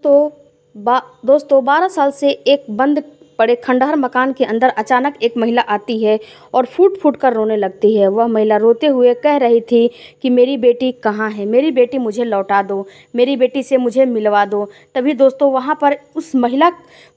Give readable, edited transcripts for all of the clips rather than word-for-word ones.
दोस्तों 12 साल से एक बंद पड़े खंडहर मकान के अंदर अचानक एक महिला आती है और फूट फूट कर रोने लगती है। वह महिला रोते हुए कह रही थी कि मेरी बेटी कहाँ है, मेरी बेटी मुझे लौटा दो, मेरी बेटी से मुझे मिलवा दो। तभी दोस्तों वहाँ पर उस महिला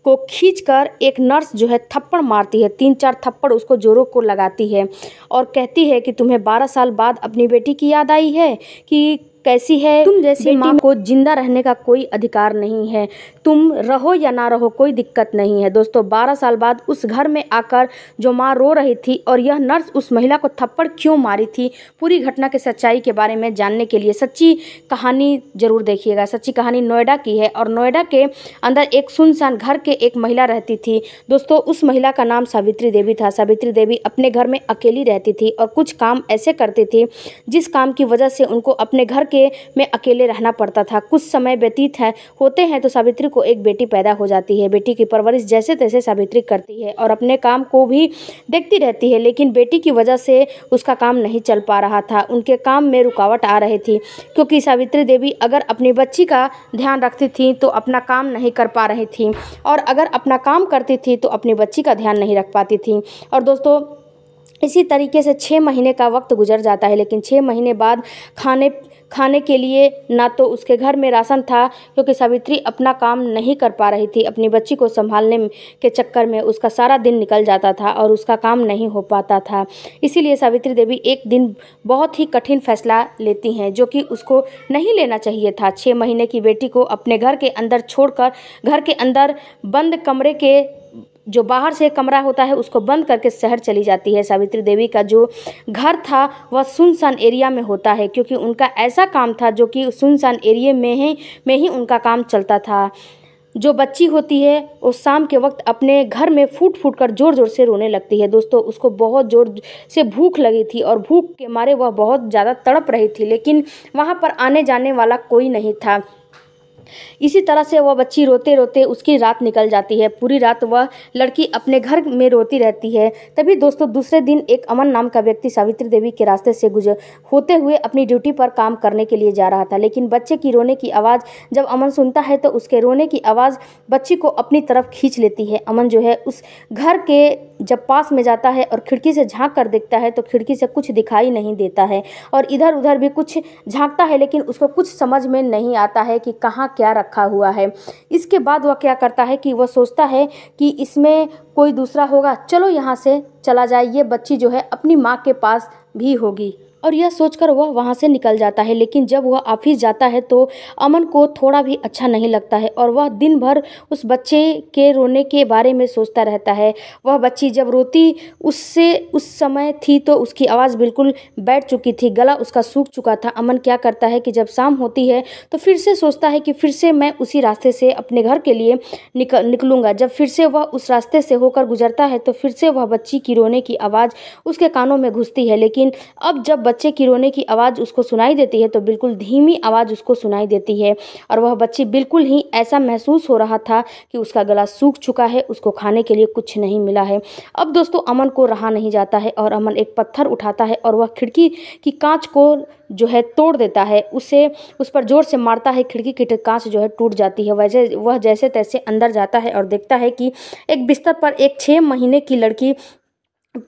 को खींचकर एक नर्स जो है थप्पड़ मारती है, 3-4 थप्पड़ उसको जोरों को लगाती है और कहती है कि तुम्हें 12 साल बाद अपनी बेटी की याद आई है कि कैसी है, तुम जैसी माँ को जिंदा रहने का कोई अधिकार नहीं है, तुम रहो या ना रहो कोई दिक्कत नहीं है। दोस्तों 12 साल बाद उस घर में आकर जो माँ रो रही थी और यह नर्स उस महिला को थप्पड़ क्यों मारी थी, पूरी घटना के सच्चाई के बारे में जानने के लिए सच्ची कहानी जरूर देखिएगा। सच्ची कहानी नोएडा की है और नोएडा के अंदर एक सुनसान घर के एक महिला रहती थी। दोस्तों उस महिला का नाम सावित्री देवी था। सावित्री देवी अपने घर में अकेली रहती थी और कुछ काम ऐसे करती थी जिस काम की वजह से उनको अपने घर में अकेले रहना पड़ता था। कुछ समय व्यतीत होते हैं तो सावित्री को एक बेटी पैदा हो जाती है। बेटी की परवरिश जैसे तैसे सावित्री करती है और अपने काम को भी देखती रहती है, लेकिन बेटी की वजह से उसका काम नहीं चल पा रहा था। उनके काम में रुकावट आ रही थी क्योंकि सावित्री देवी अगर अपनी बच्ची का ध्यान रखती थी तो अपना काम नहीं कर पा रही थी और अगर अपना काम करती थी तो अपनी बच्ची का ध्यान नहीं रख पाती थी। और दोस्तों इसी तरीके से 6 महीने का वक्त गुजर जाता है, लेकिन 6 महीने बाद खाने के लिए ना तो उसके घर में राशन था क्योंकि सावित्री अपना काम नहीं कर पा रही थी। अपनी बच्ची को संभालने के चक्कर में उसका सारा दिन निकल जाता था और उसका काम नहीं हो पाता था। इसीलिए सावित्री देवी एक दिन बहुत ही कठिन फैसला लेती हैं जो कि उसको नहीं लेना चाहिए था। 6 महीने की बेटी को अपने घर के अंदर छोड़कर घर के अंदर बंद कमरे के जो बाहर से कमरा होता है उसको बंद करके शहर चली जाती है। सावित्री देवी का जो घर था वह सुनसान एरिया में होता है क्योंकि उनका ऐसा काम था जो कि सुनसान एरिया में ही उनका काम चलता था। जो बच्ची होती है वो शाम के वक्त अपने घर में फूट फूट कर ज़ोर ज़ोर से रोने लगती है। दोस्तों उसको बहुत ज़ोर से भूख लगी थी और भूख के मारे वह बहुत ज़्यादा तड़प रही थी, लेकिन वहाँ पर आने जाने वाला कोई नहीं था। इसी तरह से वह बच्ची रोते रोते उसकी रात निकल जाती है। पूरी रात वह लड़की अपने घर में रोती रहती है। तभी दोस्तों दूसरे दिन एक अमन नाम का व्यक्ति सावित्री देवी के रास्ते से गुजर होते हुए अपनी ड्यूटी पर काम करने के लिए जा रहा था, लेकिन बच्चे की रोने की आवाज़ जब अमन सुनता है तो उसके रोने की आवाज़ बच्ची को अपनी तरफ खींच लेती है। अमन जो है उस घर के जब पास में जाता है और खिड़की से झांक कर देखता है तो खिड़की से कुछ दिखाई नहीं देता है और इधर उधर भी कुछ झांकता है, लेकिन उसको कुछ समझ में नहीं आता है कि कहाँ क्या रखा हुआ है। इसके बाद वह क्या करता है कि वह सोचता है कि इसमें कोई दूसरा होगा, चलो यहाँ से चला जाए, ये बच्ची जो है अपनी माँ के पास भी होगी, और यह सोचकर वह वहाँ से निकल जाता है। लेकिन जब वह ऑफिस जाता है तो अमन को थोड़ा भी अच्छा नहीं लगता है और वह दिन भर उस बच्चे के रोने के बारे में सोचता रहता है। वह बच्ची जब रोती उससे उस समय थी तो उसकी आवाज़ बिल्कुल बैठ चुकी थी, गला उसका सूख चुका था। अमन क्या करता है कि जब शाम होती है तो फिर से सोचता है कि फिर से मैं उसी रास्ते से अपने घर के लिए निकलूँगा। जब फिर से वह उस रास्ते से होकर गुजरता है तो फिर से वह बच्ची की रोने की आवाज़ उसके कानों में घुसती है, लेकिन अब जब बच्चे की रोने की आवाज़ उसको सुनाई देती है तो बिल्कुल धीमी आवाज़ उसको सुनाई देती है और वह बच्ची बिल्कुल ही ऐसा महसूस हो रहा था कि उसका गला सूख चुका है, उसको खाने के लिए कुछ नहीं मिला है। अब दोस्तों अमन को रहा नहीं जाता है और अमन एक पत्थर उठाता है और वह खिड़की की कांच को जो है तोड़ देता है, उस पर जोर से मारता है, खिड़की की कांच जो है टूट जाती है। वैसे वह जैसे तैसे अंदर जाता है और देखता है कि एक बिस्तर पर एक 6 महीने की लड़की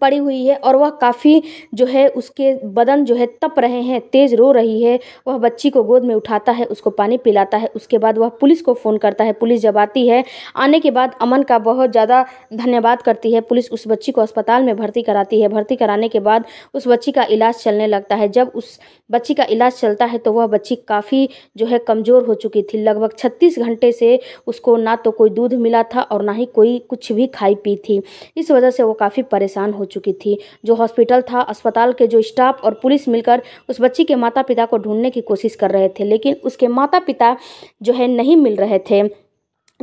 पड़ी हुई है और वह काफ़ी जो है उसके बदन जो है तप रहे हैं, तेज़ रो रही है। वह बच्ची को गोद में उठाता है, उसको पानी पिलाता है। उसके बाद वह पुलिस को फ़ोन करता है। पुलिस जब आती है, आने के बाद अमन का बहुत ज़्यादा धन्यवाद करती है। पुलिस उस बच्ची को अस्पताल में भर्ती कराती है। भर्ती कराने के बाद उस बच्ची का इलाज चलने लगता है। जब उस बच्ची का इलाज चलता है तो वह बच्ची काफ़ी जो है कमज़ोर हो चुकी थी। लगभग 36 घंटे से उसको ना तो कोई दूध मिला था और ना ही कोई कुछ भी खाई पी थी। इस वजह से वो काफ़ी परेशान हो चुकी थी। जो हॉस्पिटल था, अस्पताल के जो स्टाफ और पुलिस मिलकर उस बच्ची के माता पिता को ढूंढने की कोशिश कर रहे थे, लेकिन उसके माता पिता जो है नहीं मिल रहे थे।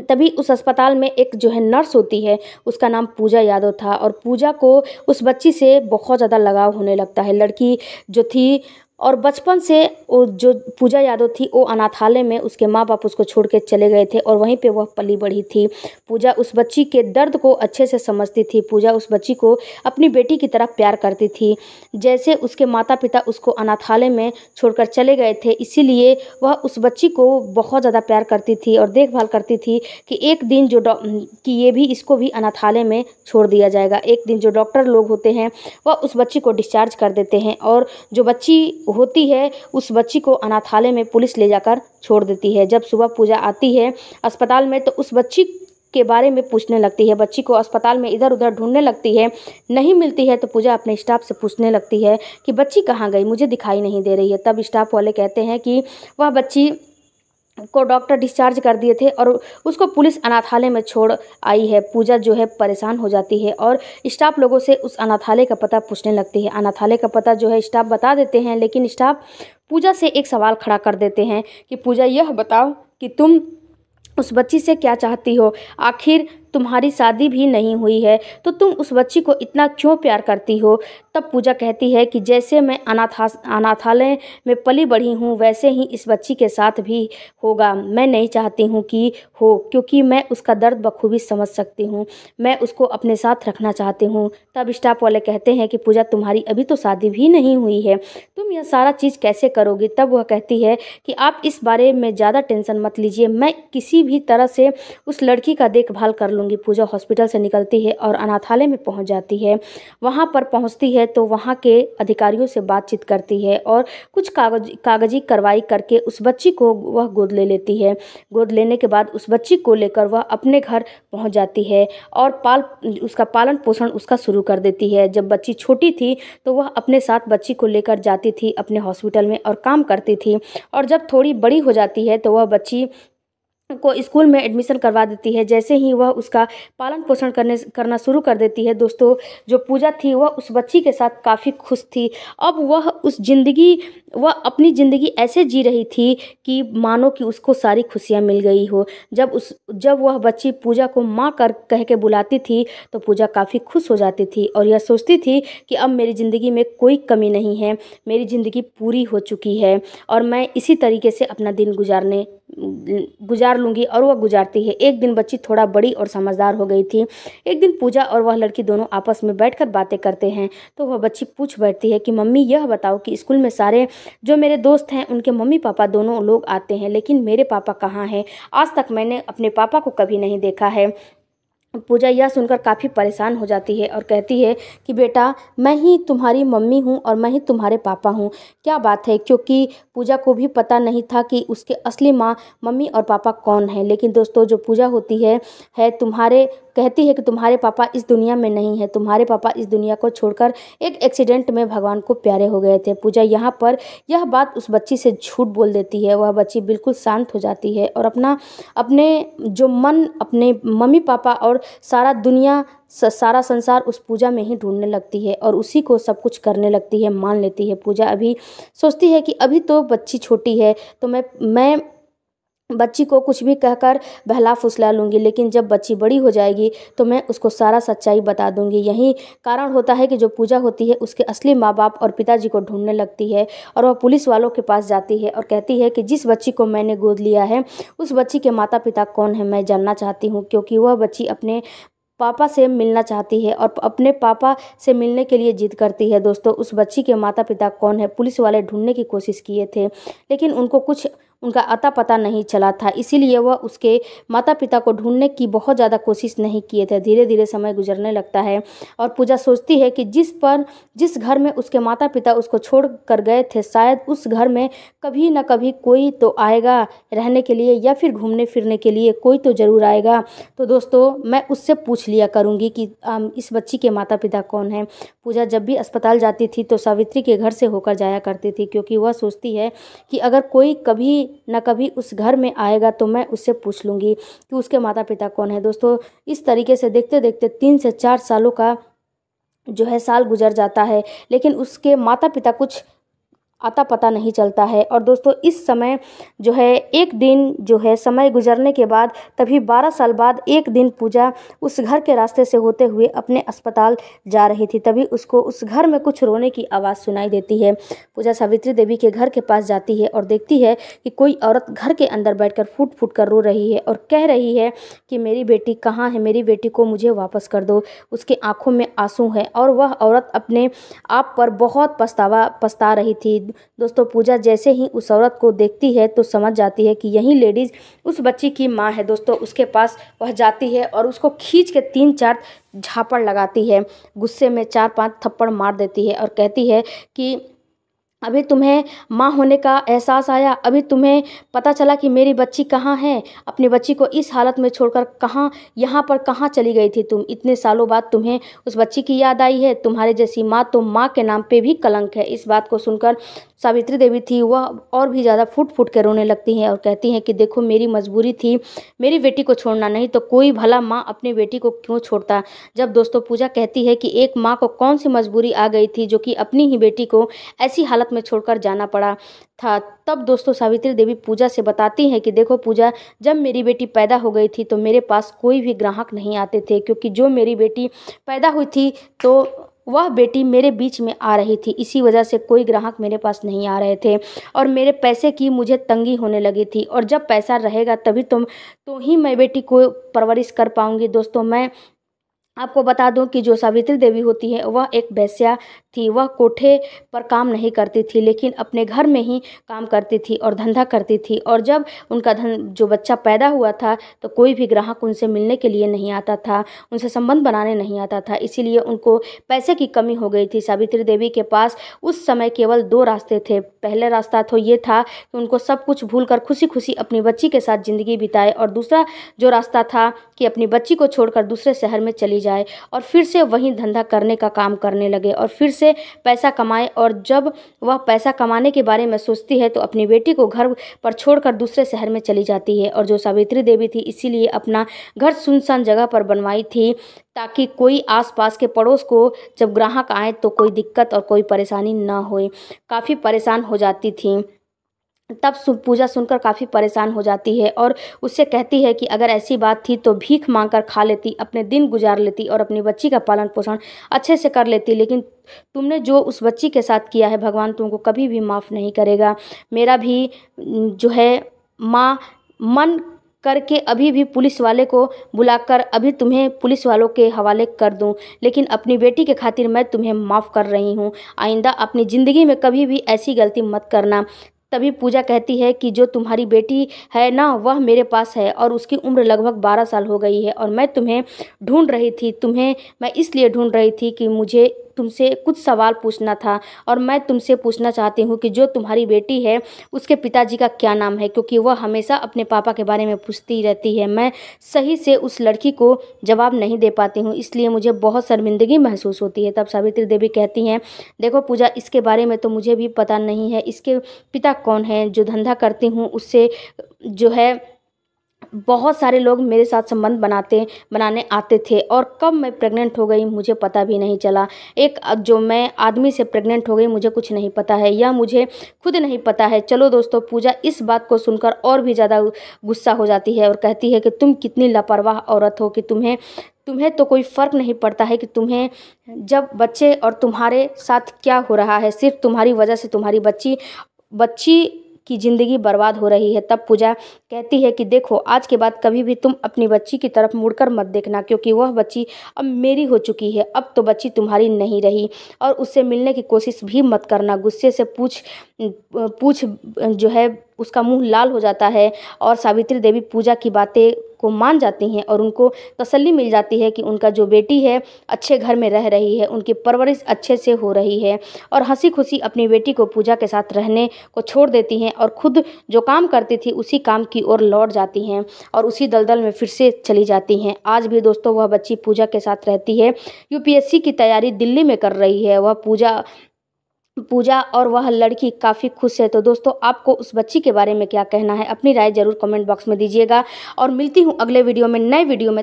तभी उस अस्पताल में एक जो है नर्स होती है, उसका नाम पूजा यादव था और पूजा को उस बच्ची से बहुत ज़्यादा लगाव होने लगता है। लड़की जो थी और बचपन से वो जो पूजा यादव थी वो अनाथालय में उसके माँ बाप उसको छोड़ के चले गए थे और वहीं पे वह पली बढ़ी थी। पूजा उस बच्ची के दर्द को अच्छे से समझती थी। पूजा उस बच्ची को अपनी बेटी की तरह प्यार करती थी। जैसे उसके माता पिता उसको अनाथालय में छोड़कर चले गए थे, इसीलिए वह उस बच्ची को बहुत ज़्यादा प्यार करती थी और देखभाल करती थी कि एक दिन कि ये भी इसको भी अनाथालय में छोड़ दिया जाएगा। एक दिन जो डॉक्टर लोग होते हैं वह उस बच्ची को डिस्चार्ज कर देते हैं और जो बच्ची होती है उस बच्ची को अनाथालय में पुलिस ले जाकर छोड़ देती है। जब सुबह पूजा आती है अस्पताल में तो उस बच्ची के बारे में पूछने लगती है। बच्ची को अस्पताल में इधर उधर ढूंढने लगती है, नहीं मिलती है तो पूजा अपने स्टाफ से पूछने लगती है कि बच्ची कहाँ गई, मुझे दिखाई नहीं दे रही है। तब स्टाफ वाले कहते हैं कि वह बच्ची को डॉक्टर डिस्चार्ज कर दिए थे और उसको पुलिस अनाथालय में छोड़ आई है। पूजा जो है परेशान हो जाती है और स्टाफ लोगों से उस अनाथालय का पता पूछने लगती है। अनाथालय का पता जो है स्टाफ बता देते हैं, लेकिन स्टाफ पूजा से एक सवाल खड़ा कर देते हैं कि पूजा यह बताओ कि तुम उस बच्ची से क्या चाहती हो, आखिर तुम्हारी शादी भी नहीं हुई है तो तुम उस बच्ची को इतना क्यों प्यार करती हो। तब पूजा कहती है कि जैसे मैं अनाथालय में पली बढ़ी हूँ वैसे ही इस बच्ची के साथ भी होगा। मैं नहीं चाहती हूँ कि हो, क्योंकि मैं उसका दर्द बखूबी समझ सकती हूँ। मैं उसको अपने साथ रखना चाहती हूँ। तब स्टाफ वाले कहते हैं कि पूजा तुम्हारी अभी तो शादी भी नहीं हुई है, तुम यह सारा चीज़ कैसे करोगी। तब वह कहती है कि आप इस बारे में ज़्यादा टेंशन मत लीजिए, मैं किसी भी तरह से उस लड़की का देखभाल कर लूँगी। पूजा हॉस्पिटल से निकलती है और अनाथालय में पहुंच जाती है। वहां पर पहुंचती है तो वहां के अधिकारियों से बातचीत करती है और कुछ कागजी कार्रवाई करके उस बच्ची को वह गोद ले लेती है। गोद लेने के बाद उस बच्ची को लेकर वह अपने घर पहुंच जाती है और उसका पालन पोषण उसका शुरू कर देती है। जब बच्ची छोटी थी तो वह अपने साथ बच्ची को लेकर जाती थी अपने हॉस्पिटल में और काम करती थी, और जब थोड़ी बड़ी हो जाती है तो वह बच्ची को स्कूल में एडमिशन करवा देती है। जैसे ही वह उसका पालन पोषण करना शुरू कर देती है दोस्तों, जो पूजा थी वह उस बच्ची के साथ काफ़ी खुश थी। अब वह अपनी ज़िंदगी ऐसे जी रही थी कि मानो कि उसको सारी खुशियाँ मिल गई हो। जब वह बच्ची पूजा को माँ कह के बुलाती थी तो पूजा काफ़ी खुश हो जाती थी और यह सोचती थी कि अब मेरी ज़िंदगी में कोई कमी नहीं है, मेरी ज़िंदगी पूरी हो चुकी है और मैं इसी तरीके से अपना दिन गुजार लूँगी। और वह गुजारती है। एक दिन बच्ची थोड़ा बड़ी और समझदार हो गई थी। एक दिन पूजा और वह लड़की दोनों आपस में बैठकर बातें करते हैं तो वह बच्ची पूछ बैठती है कि मम्मी यह बताओ कि स्कूल में सारे जो मेरे दोस्त हैं उनके मम्मी पापा दोनों लोग आते हैं, लेकिन मेरे पापा कहाँ हैं, आज तक मैंने अपने पापा को कभी नहीं देखा है। पूजा यह सुनकर काफ़ी परेशान हो जाती है और कहती है कि बेटा मैं ही तुम्हारी मम्मी हूँ और मैं ही तुम्हारे पापा हूँ। क्या बात है, क्योंकि पूजा को भी पता नहीं था कि उसके असली मम्मी और पापा कौन है। लेकिन दोस्तों जो पूजा होती है कहती है कि तुम्हारे पापा इस दुनिया में नहीं है, तुम्हारे पापा इस दुनिया को छोड़कर एक एक्सीडेंट में भगवान को प्यारे हो गए थे। पूजा यहाँ पर यह बात उस बच्ची से झूठ बोल देती है। वह बच्ची बिल्कुल शांत हो जाती है और अपने जो मन अपने मम्मी पापा और सारा संसार उस पूजा में ही ढूंढने लगती है और उसी को सब कुछ करने लगती है, मान लेती है। पूजा अभी सोचती है कि अभी तो बच्ची छोटी है तो मैं बच्ची को कुछ भी कहकर बहला फुसला लूँगी, लेकिन जब बच्ची बड़ी हो जाएगी तो मैं उसको सारा सच्चाई बता दूँगी। यही कारण होता है कि जो पूजा होती है उसके असली माँ बाप और पिताजी को ढूंढने लगती है और वह पुलिस वालों के पास जाती है और कहती है कि जिस बच्ची को मैंने गोद लिया है उस बच्ची के माता पिता कौन है, मैं जानना चाहती हूँ। क्योंकि वह बच्ची अपने पापा से मिलना चाहती है और अपने पापा से मिलने के लिए जिद करती है। दोस्तों उस बच्ची के माता पिता कौन है पुलिस वाले ढूंढने की कोशिश किए थे, लेकिन उनका अता पता नहीं चला था, इसीलिए वह उसके माता पिता को ढूंढने की बहुत ज़्यादा कोशिश नहीं किए थे। धीरे धीरे समय गुजरने लगता है और पूजा सोचती है कि जिस घर में उसके माता पिता उसको छोड़ कर गए थे शायद उस घर में कभी ना कभी कोई तो आएगा रहने के लिए या फिर घूमने फिरने के लिए कोई तो ज़रूर आएगा। तो दोस्तों मैं उससे पूछ लिया करूँगी कि इस बच्ची के माता पिता कौन हैं। पूजा जब भी अस्पताल जाती थी तो सावित्री के घर से होकर जाया करती थी, क्योंकि वह सोचती है कि अगर कोई कभी न कभी उस घर में आएगा तो मैं उससे पूछ लूँगी कि उसके माता पिता कौन है। दोस्तों इस तरीके से देखते देखते 3 से 4 सालों का जो है साल गुजर जाता है, लेकिन उसके माता पिता कुछ आता पता नहीं चलता है। और दोस्तों इस समय जो है एक दिन जो है समय गुजरने के बाद तभी 12 साल बाद एक दिन पूजा उस घर के रास्ते से होते हुए अपने अस्पताल जा रही थी। तभी उसको उस घर में कुछ रोने की आवाज़ सुनाई देती है। पूजा सावित्री देवी के घर के पास जाती है और देखती है कि कोई औरत घर के अंदर बैठकर फूट फूट कर रो रही है और कह रही है कि मेरी बेटी कहाँ है, मेरी बेटी को मुझे वापस कर दो। उसकी आंखों में आंसू है और वह औरत अपने आप पर बहुत पछता रही थी। दोस्तों पूजा जैसे ही उस औरत को देखती है तो समझ जाती है कि यही लेडीज़ उस बच्ची की माँ है। दोस्तों उसके पास वह जाती है और उसको खींच के 3-4 झापड़ लगाती है, गुस्से में 4-5 थप्पड़ मार देती है और कहती है कि अभी तुम्हें माँ होने का एहसास आया, अभी तुम्हें पता चला कि मेरी बच्ची कहाँ है। अपनी बच्ची को इस हालत में छोड़कर यहाँ पर कहाँ चली गई थी तुम। इतने सालों बाद तुम्हें उस बच्ची की याद आई है। तुम्हारे जैसी माँ तो माँ के नाम पे भी कलंक है। इस बात को सुनकर सावित्री देवी थी वह और भी ज़्यादा फूट फूट के रोने लगती हैं और कहती हैं कि देखो मेरी मजबूरी थी मेरी बेटी को छोड़ना, नहीं तो कोई भला माँ अपनी बेटी को क्यों छोड़ता। जब दोस्तों पूजा कहती है कि एक माँ को कौन सी मजबूरी आ गई थी जो कि अपनी ही बेटी को ऐसी हालत में छोड़कर जाना पड़ा था, तब दोस्तों सावित्री देवी पूजा से बताती हैं कि देखो पूजा, जब मेरी बेटी पैदा हो गई थी तो मेरे पास कोई भी ग्राहक नहीं आते थे, क्योंकि जो मेरी बेटी पैदा हुई थी तो वह बेटी मेरे बीच में आ रही थी, इसी वजह से कोई ग्राहक मेरे पास नहीं आ रहे थे और मेरे पैसे की मुझे तंगी होने लगी थी। और जब पैसा रहेगा तभी तो ही मैं बेटी को परवरिश कर पाऊंगी। दोस्तों मैं आपको बता दूं कि जो सावित्री देवी होती है वह एक वेश्या थी। वह कोठे पर काम नहीं करती थी, लेकिन अपने घर में ही काम करती थी और धंधा करती थी। और जब उनका जो बच्चा पैदा हुआ था तो कोई भी ग्राहक उनसे मिलने के लिए नहीं आता था, उनसे संबंध बनाने नहीं आता था, इसीलिए उनको पैसे की कमी हो गई थी। सावित्री देवी के पास उस समय केवल 2 रास्ते थे। पहले रास्ता तो ये था कि उनको सब कुछ भूल कर खुशी खुशी अपनी बच्ची के साथ ज़िंदगी बिताए, और दूसरा जो रास्ता था कि अपनी बच्ची को छोड़कर दूसरे शहर में चली जाए और फिर से वही धंधा करने का काम करने लगे और फिर से पैसा कमाए। और जब वह पैसा कमाने के बारे में सोचती है तो अपनी बेटी को घर पर छोड़कर दूसरे शहर में चली जाती है। और जो सावित्री देवी थी इसीलिए अपना घर सुनसान जगह पर बनवाई थी, ताकि कोई आसपास के पड़ोस को जब ग्राहक आए तो कोई दिक्कत और कोई परेशानी ना होए। काफ़ी परेशान हो जाती थी। तब पूजा सुनकर काफ़ी परेशान हो जाती है और उससे कहती है कि अगर ऐसी बात थी तो भीख मांगकर खा लेती, अपने दिन गुजार लेती और अपनी बच्ची का पालन पोषण अच्छे से कर लेती, लेकिन तुमने जो उस बच्ची के साथ किया है भगवान तुमको कभी भी माफ़ नहीं करेगा। मेरा भी जो है माँ मन करके अभी भी पुलिस वाले को बुलाकर अभी तुम्हें पुलिस वालों के हवाले कर दूं, लेकिन अपनी बेटी के खातिर मैं तुम्हें माफ़ कर रही हूँ। आइंदा अपनी ज़िंदगी में कभी भी ऐसी गलती मत करना। तभी पूजा कहती है कि जो तुम्हारी बेटी है ना वह मेरे पास है और उसकी उम्र लगभग 12 साल हो गई है और मैं तुम्हें ढूंढ रही थी। तुम्हें मैं इसलिए ढूंढ रही थी कि मुझे तुमसे कुछ सवाल पूछना था और मैं तुमसे पूछना चाहती हूँ कि जो तुम्हारी बेटी है उसके पिताजी का क्या नाम है, क्योंकि वह हमेशा अपने पापा के बारे में पूछती रहती है। मैं सही से उस लड़की को जवाब नहीं दे पाती हूँ, इसलिए मुझे बहुत शर्मिंदगी महसूस होती है। तब सावित्री देवी कहती हैं देखो पूजा, इसके बारे में तो मुझे भी पता नहीं है, इसके पिता कौन है। जो धंधा करती हूँ उससे जो है बहुत सारे लोग मेरे साथ संबंध बनाने आते थे और कब मैं प्रेग्नेंट हो गई मुझे पता भी नहीं चला। एक जो मैं आदमी से प्रेग्नेंट हो गई मुझे कुछ नहीं पता है, यह मुझे खुद नहीं पता है। चलो दोस्तों, पूजा इस बात को सुनकर और भी ज़्यादा गुस्सा हो जाती है और कहती है कि तुम कितनी लापरवाह औरत हो कि तुम्हें तो कोई फ़र्क नहीं पड़ता है कि तुम्हें जब बच्चे और तुम्हारे साथ क्या हो रहा है। सिर्फ तुम्हारी वजह से तुम्हारी बच्ची की ज़िंदगी बर्बाद हो रही है। तब पूजा कहती है कि देखो, आज के बाद कभी भी तुम अपनी बच्ची की तरफ मुड़कर मत देखना, क्योंकि वह बच्ची अब मेरी हो चुकी है। अब तो बच्ची तुम्हारी नहीं रही और उससे मिलने की कोशिश भी मत करना। गुस्से से पूछ जो है उसका मुंह लाल हो जाता है और सावित्री देवी पूजा की बातें को मान जाती हैं और उनको तसल्ली मिल जाती है कि उनका जो बेटी है अच्छे घर में रह रही है, उनकी परवरिश अच्छे से हो रही है और हंसी खुशी अपनी बेटी को पूजा के साथ रहने को छोड़ देती हैं और खुद जो काम करती थी उसी काम की ओर लौट जाती हैं और उसी दलदल में फिर से चली जाती हैं। आज भी दोस्तों वह बच्ची पूजा के साथ रहती है। यूपीएससी की तैयारी दिल्ली में कर रही है वह पूजा और वह लड़की काफ़ी खुश है। तो दोस्तों, आपको उस बच्ची के बारे में क्या कहना है, अपनी राय जरूर कमेंट बॉक्स में दीजिएगा और मिलती हूँ अगले वीडियो में नए वीडियो में।